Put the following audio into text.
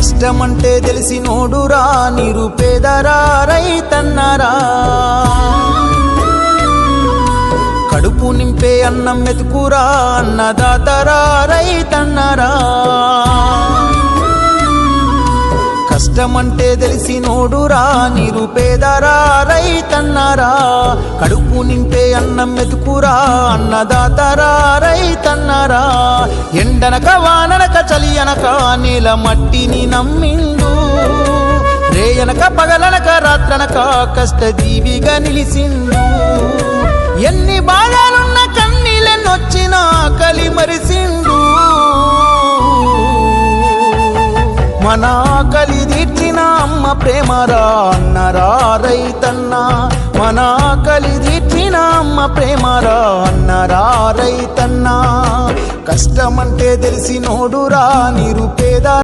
కష్టమంటే తెలిసినోడురా నిరుపేదరా రైతన్నరా కడుపు నింపే అన్నం మెతుకురా అన్నదాతరా రైతన్నరా కష్టమంటే తెలిసినోడురా నిరుపేదరా రైతన్నరా కడుపు నింపే అన్నం మెతుకురా అన్నదాతరా రైతన్నరా ఎండనక వాననక చలి అనక నేల మట్టిని నమ్మిండు రేయనక పగలనక రాత్రనక కష్టజీవిగా నిలిసిండు ఎన్ని బాధలున్న కన్నీళ్ళెన్నొచ్చినా ఆకలి మరిసిండు మన ఆకలి తీర్చిన అమ్మ ప్రేమరా అన్నరా రైతన్న మన ఆకలి తీర్చిన అమ్మ ప్రేమరా అన్నరా రైతన్న కష్టమంటే తెలిసినోడురా నిరుపేద